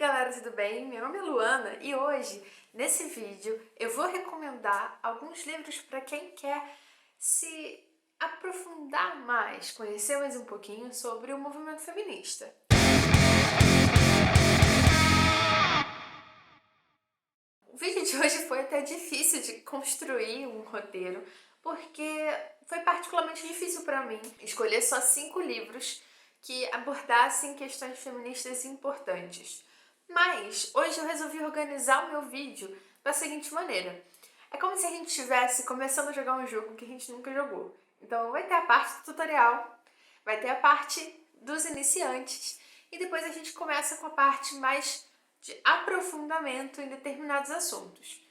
galera, tudo bem? Meu nome é Luana e hoje, nesse vídeo, eu vou recomendar alguns livros para quem quer se aprofundar mais, conhecer mais um pouquinho sobre o movimento feminista. O vídeo de hoje foi até difícil de construir um roteiro, porque foi particularmente difícil para mim escolher só 5 livros que abordassem questões feministas importantes. Mas hoje eu resolvi organizar o meu vídeo da seguinte maneira. É como se a gente estivesse começando a jogar um jogo que a gente nunca jogou. Então vai ter a parte do tutorial, vai ter a parte dos iniciantes e depois a gente começa com a parte mais de aprofundamento em determinados assuntos.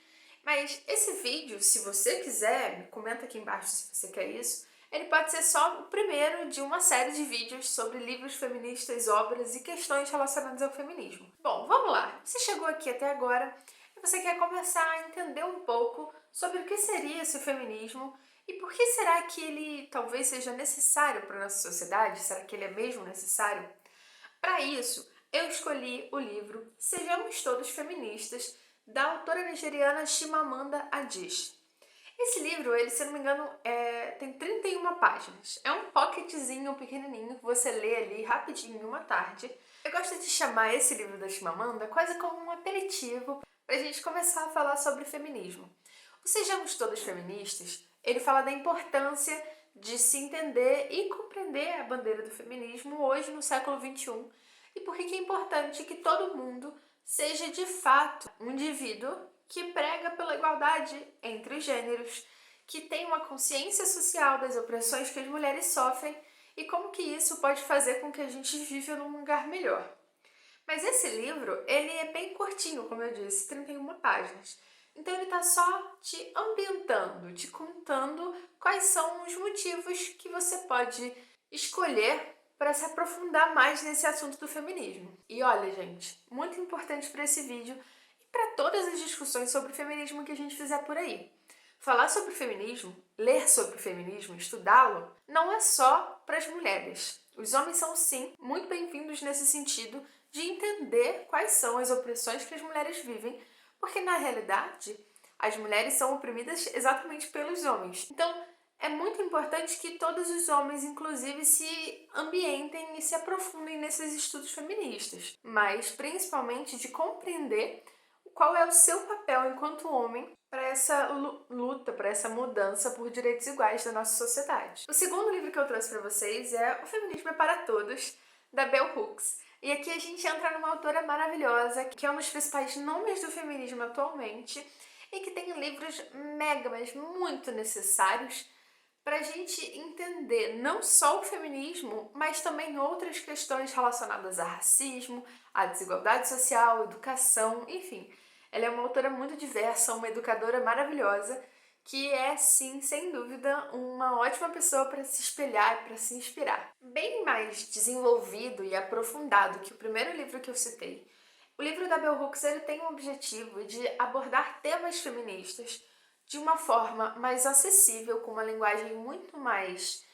Mas esse vídeo, se você quiser, me comenta aqui embaixo se você quer isso, ele pode ser só o primeiro de uma série de vídeos sobre livros feministas, obras e questões relacionadas ao feminismo. Bom, vamos lá. Você chegou aqui até agora e você quer começar a entender um pouco sobre o que seria esse feminismo e por que será que ele talvez seja necessário para a nossa sociedade? Será que ele é mesmo necessário? Para isso, eu escolhi o livro Sejamos Todos Feministas, da autora nigeriana Chimamanda Adichie. Esse livro, ele, se não me engano, tem 31 páginas. É um pocketzinho pequenininho que você lê ali rapidinho em uma tarde. Eu gosto de chamar esse livro da Chimamanda quase como um aperitivo para a gente começar a falar sobre feminismo. O Sejamos Todos Feministas, ele fala da importância de se entender e compreender a bandeira do feminismo hoje no século XXI e por que é importante que todo mundo seja de fato um indivíduo que prega pela igualdade entre os gêneros, que tem uma consciência social das opressões que as mulheres sofrem e como que isso pode fazer com que a gente viva num lugar melhor. Mas esse livro, ele é bem curtinho, como eu disse, 31 páginas. Então ele está só te ambientando, te contando quais são os motivos que você pode escolher para se aprofundar mais nesse assunto do feminismo. E olha, gente, muito importante para esse vídeo e para todas as discussões sobre feminismo que a gente fizer por aí. Falar sobre feminismo, ler sobre feminismo, estudá-lo, não é só para as mulheres. Os homens são, sim, muito bem-vindos nesse sentido de entender quais são as opressões que as mulheres vivem, porque, na realidade, as mulheres são oprimidas exatamente pelos homens. Então, é muito importante que todos os homens, inclusive, se ambientem e se aprofundem nesses estudos feministas, mas principalmente de compreender qual é o seu papel enquanto homem para essa luta, para essa mudança por direitos iguais da nossa sociedade. O segundo livro que eu trouxe para vocês é O Feminismo é para Todos, da Bell Hooks. E aqui a gente entra numa autora maravilhosa, que é um dos principais nomes do feminismo atualmente e que tem livros mega, mas muito necessários para a gente entender não só o feminismo, mas também outras questões relacionadas a racismo, a desigualdade social, educação, enfim. Ela é uma autora muito diversa, uma educadora maravilhosa, que é, sim, sem dúvida, uma ótima pessoa para se espelhar e para se inspirar. Bem mais desenvolvido e aprofundado que o primeiro livro que eu citei, o livro da Bell Hooks ele tem o objetivo de abordar temas feministas de uma forma mais acessível, com uma linguagem muito mais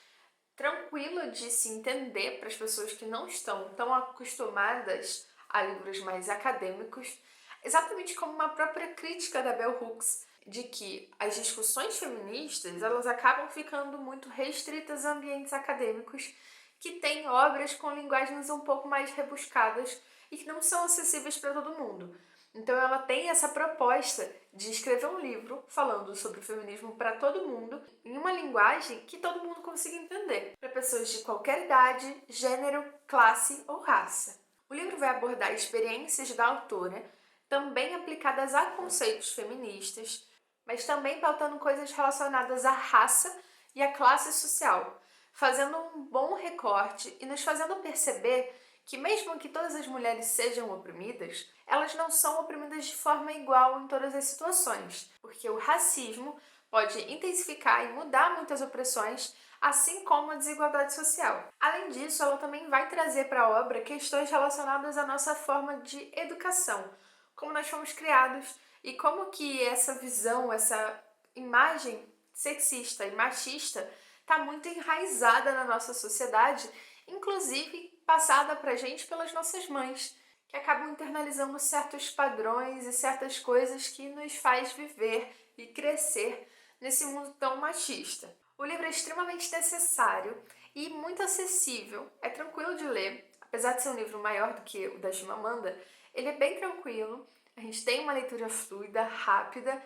tranquila de se entender para as pessoas que não estão tão acostumadas a livros mais acadêmicos, exatamente como uma própria crítica da Bell Hooks de que as discussões feministas elas acabam ficando muito restritas a ambientes acadêmicos que têm obras com linguagens um pouco mais rebuscadas e que não são acessíveis para todo mundo. Então ela tem essa proposta de escrever um livro falando sobre o feminismo para todo mundo em uma linguagem que todo mundo consiga entender, para pessoas de qualquer idade, gênero, classe ou raça. O livro vai abordar experiências da autora, também aplicadas a conceitos feministas, mas também pautando coisas relacionadas à raça e à classe social, fazendo um bom recorte e nos fazendo perceber que mesmo que todas as mulheres sejam oprimidas, elas não são oprimidas de forma igual em todas as situações, porque o racismo pode intensificar e mudar muitas opressões, assim como a desigualdade social. Além disso, ela também vai trazer para a obra questões relacionadas à nossa forma de educação, como nós fomos criados e como que essa visão, essa imagem sexista e machista está muito enraizada na nossa sociedade, inclusive passada para a gente pelas nossas mães, que acabam internalizando certos padrões e certas coisas que nos faz viver e crescer nesse mundo tão machista. O livro é extremamente necessário e muito acessível, é tranquilo de ler, apesar de ser um livro maior do que o da Chimamanda, ele é bem tranquilo, a gente tem uma leitura fluida, rápida,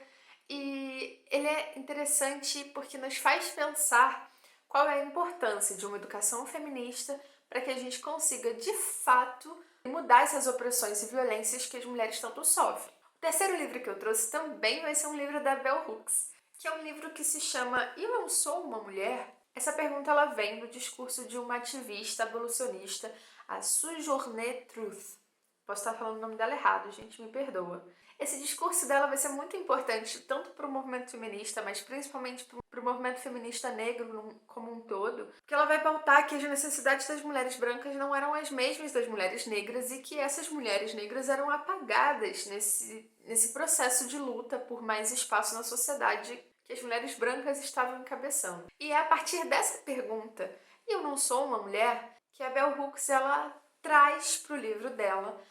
e ele é interessante porque nos faz pensar qual é a importância de uma educação feminista para que a gente consiga, de fato, mudar essas opressões e violências que as mulheres tanto sofrem. O terceiro livro que eu trouxe também vai ser um livro da Bell Hooks, que é um livro que se chama Eu Não Sou Uma Mulher? Essa pergunta ela vem do discurso de uma ativista abolicionista, a Sojourner Truth. Posso estar falando o nome dela errado, gente, me perdoa. Esse discurso dela vai ser muito importante, tanto para o movimento feminista, mas principalmente para o movimento feminista negro como um todo, porque ela vai pautar que as necessidades das mulheres brancas não eram as mesmas das mulheres negras e que essas mulheres negras eram apagadas nesse processo de luta por mais espaço na sociedade que as mulheres brancas estavam encabeçando. E é a partir dessa pergunta, e eu não sou uma mulher, que a Bell Hooks ela traz para o livro dela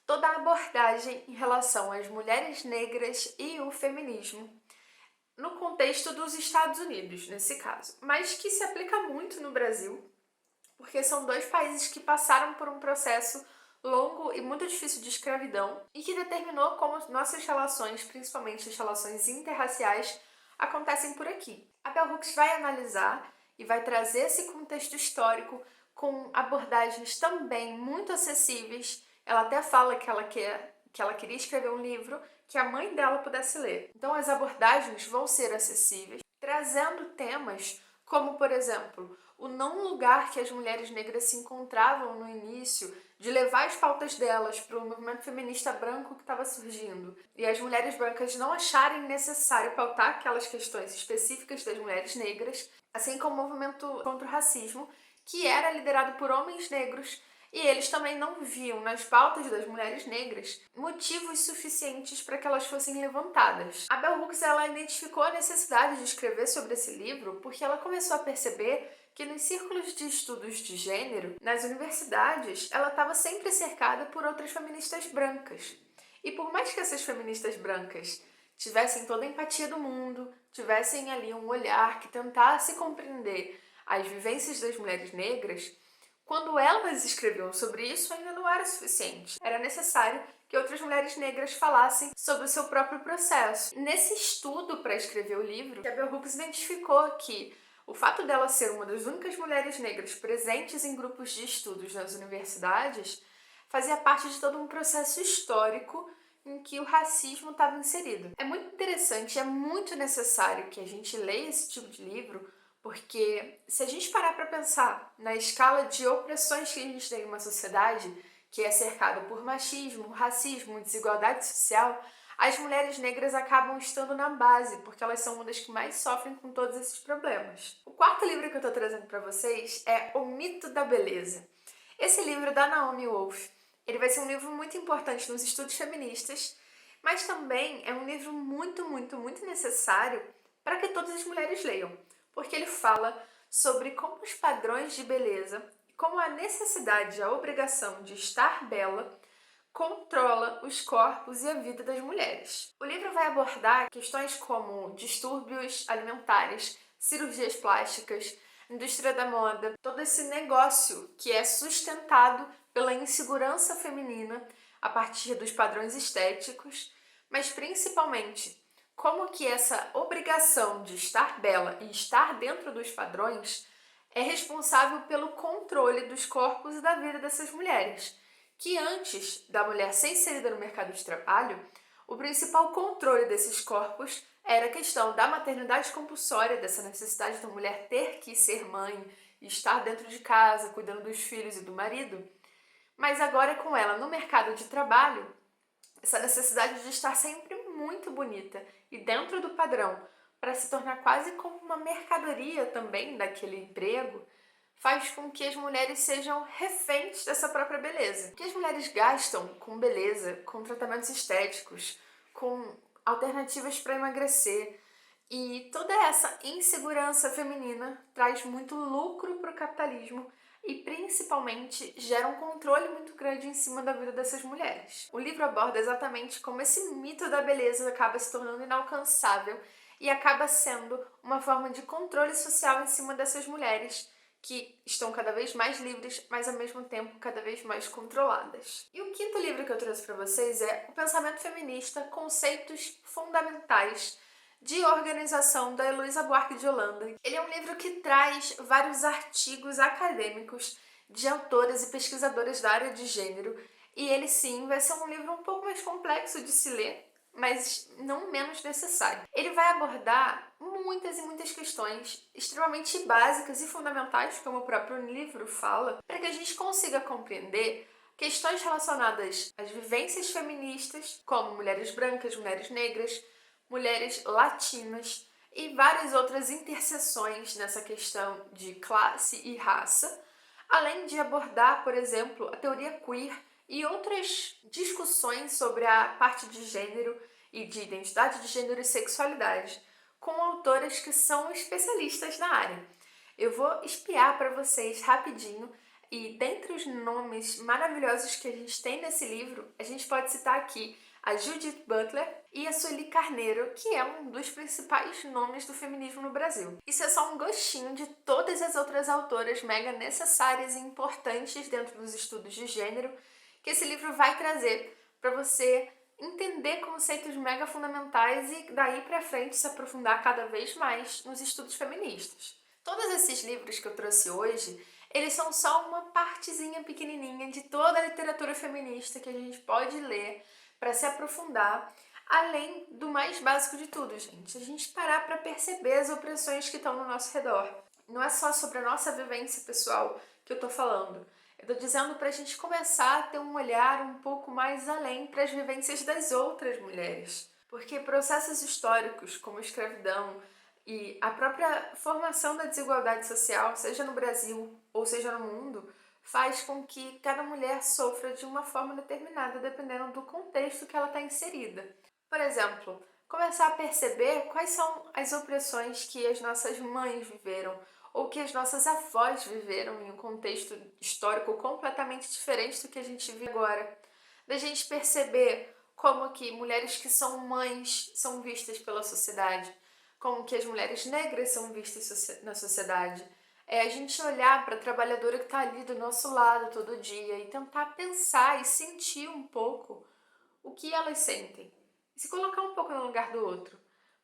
toda a abordagem em relação às mulheres negras e o feminismo, no contexto dos Estados Unidos, nesse caso, mas que se aplica muito no Brasil, porque são dois países que passaram por um processo longo e muito difícil de escravidão e que determinou como nossas relações, principalmente as relações interraciais, acontecem por aqui. A Bell Hooks vai analisar e vai trazer esse contexto histórico com abordagens também muito acessíveis. Ela até fala que ela queria escrever um livro que a mãe dela pudesse ler. Então as abordagens vão ser acessíveis, trazendo temas como, por exemplo, o não lugar que as mulheres negras se encontravam no início, de levar as pautas delas para o movimento feminista branco que estava surgindo, e as mulheres brancas não acharem necessário pautar aquelas questões específicas das mulheres negras, assim como o movimento contra o racismo, que era liderado por homens negros, e eles também não viam nas pautas das mulheres negras motivos suficientes para que elas fossem levantadas. A Bell Hooks ela identificou a necessidade de escrever sobre esse livro porque ela começou a perceber que nos círculos de estudos de gênero, nas universidades, ela estava sempre cercada por outras feministas brancas. E por mais que essas feministas brancas tivessem toda a empatia do mundo, tivessem ali um olhar que tentasse compreender as vivências das mulheres negras, quando elas escreviam sobre isso, ainda não era suficiente. Era necessário que outras mulheres negras falassem sobre o seu próprio processo. Nesse estudo para escrever o livro, a Bell Hooks identificou que o fato dela ser uma das únicas mulheres negras presentes em grupos de estudos nas universidades fazia parte de todo um processo histórico em que o racismo estava inserido. É muito interessante, é muito necessário que a gente leia esse tipo de livro, porque se a gente parar para pensar na escala de opressões que a gente tem em uma sociedade que é cercada por machismo, racismo, desigualdade social, as mulheres negras acabam estando na base, porque elas são uma das que mais sofrem com todos esses problemas. O quarto livro que eu estou trazendo para vocês é O Mito da Beleza. Esse livro é da Naomi Wolf. Ele vai ser um livro muito importante nos estudos feministas, mas também é um livro muito necessário para que todas as mulheres leiam, porque ele fala sobre como os padrões de beleza, como a necessidade, a obrigação de estar bela, controla os corpos e a vida das mulheres. O livro vai abordar questões como distúrbios alimentares, cirurgias plásticas, indústria da moda, todo esse negócio que é sustentado pela insegurança feminina a partir dos padrões estéticos, mas principalmente como que essa obrigação de estar bela e estar dentro dos padrões é responsável pelo controle dos corpos e da vida dessas mulheres, que antes da mulher ser inserida no mercado de trabalho, o principal controle desses corpos era a questão da maternidade compulsória, dessa necessidade da mulher ter que ser mãe e estar dentro de casa, cuidando dos filhos e do marido. Mas agora com ela no mercado de trabalho, essa necessidade de estar sempre muito bonita e dentro do padrão, para se tornar quase como uma mercadoria também daquele emprego, faz com que as mulheres sejam reféns dessa própria beleza. O que as mulheres gastam com beleza, com tratamentos estéticos, com alternativas para emagrecer, e toda essa insegurança feminina traz muito lucro para o capitalismo e principalmente gera um controle muito grande em cima da vida dessas mulheres. O livro aborda exatamente como esse mito da beleza acaba se tornando inalcançável e acaba sendo uma forma de controle social em cima dessas mulheres que estão cada vez mais livres, mas ao mesmo tempo cada vez mais controladas. E o quinto livro que eu trouxe para vocês é O Pensamento Feminista, Conceitos Fundamentais de Organização, da Heloísa Buarque de Holanda. Ele é um livro que traz vários artigos acadêmicos de autoras e pesquisadoras da área de gênero, e ele sim vai ser um livro um pouco mais complexo de se ler, mas não menos necessário. Ele vai abordar muitas e muitas questões extremamente básicas e fundamentais, como o próprio livro fala, para que a gente consiga compreender questões relacionadas às vivências feministas, como mulheres brancas, mulheres negras, mulheres latinas e várias outras interseções nessa questão de classe e raça, além de abordar, por exemplo, a teoria queer e outras discussões sobre a parte de gênero e de identidade de gênero e sexualidade, com autoras que são especialistas na área. Eu vou espiar para vocês rapidinho e dentre os nomes maravilhosos que a gente tem nesse livro, a gente pode citar aqui a Judith Butler e a Sueli Carneiro, que é um dos principais nomes do feminismo no Brasil. Isso é só um gostinho de todas as outras autoras mega necessárias e importantes dentro dos estudos de gênero que esse livro vai trazer para você entender conceitos mega fundamentais e daí para frente se aprofundar cada vez mais nos estudos feministas. Todos esses livros que eu trouxe hoje, eles são só uma partezinha pequenininha de toda a literatura feminista que a gente pode ler para se aprofundar, além do mais básico de tudo, gente. A gente parar para perceber as opressões que estão no nosso redor. Não é só sobre a nossa vivência pessoal que eu tô falando. Eu tô dizendo pra gente começar a ter um olhar um pouco mais além para as vivências das outras mulheres. Porque processos históricos como a escravidão e a própria formação da desigualdade social, seja no Brasil ou seja no mundo, faz com que cada mulher sofra de uma forma determinada, dependendo do contexto que ela está inserida. Por exemplo, começar a perceber quais são as opressões que as nossas mães viveram ou que as nossas avós viveram em um contexto histórico completamente diferente do que a gente vive agora. Da gente perceber como que mulheres que são mães são vistas pela sociedade, como que as mulheres negras são vistas na sociedade. É a gente olhar para a trabalhadora que está ali do nosso lado todo dia e tentar pensar e sentir um pouco o que elas sentem. E se colocar um pouco no lugar do outro.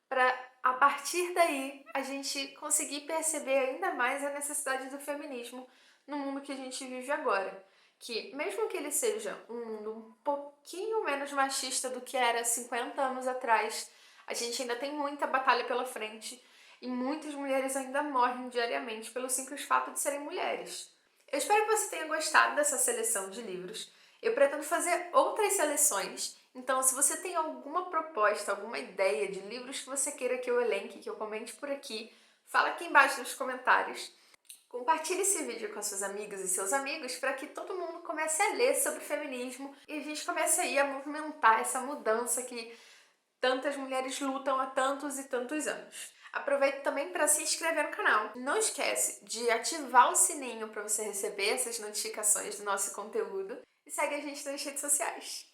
Para, a partir daí, a gente conseguir perceber ainda mais a necessidade do feminismo no mundo que a gente vive agora. Que, mesmo que ele seja um mundo um pouquinho menos machista do que era 50 anos atrás, a gente ainda tem muita batalha pela frente e muitas mulheres ainda morrem diariamente pelo simples fato de serem mulheres. Eu espero que você tenha gostado dessa seleção de livros. Eu pretendo fazer outras seleções, então se você tem alguma proposta, alguma ideia de livros que você queira que eu elenque, que eu comente por aqui, fala aqui embaixo nos comentários. Compartilhe esse vídeo com as suas amigas e seus amigos para que todo mundo comece a ler sobre feminismo e a gente comece aí a movimentar essa mudança que tantas mulheres lutam há tantos e tantos anos. Aproveito também para se inscrever no canal. Não esquece de ativar o sininho para você receber essas notificações do nosso conteúdo e segue a gente nas redes sociais.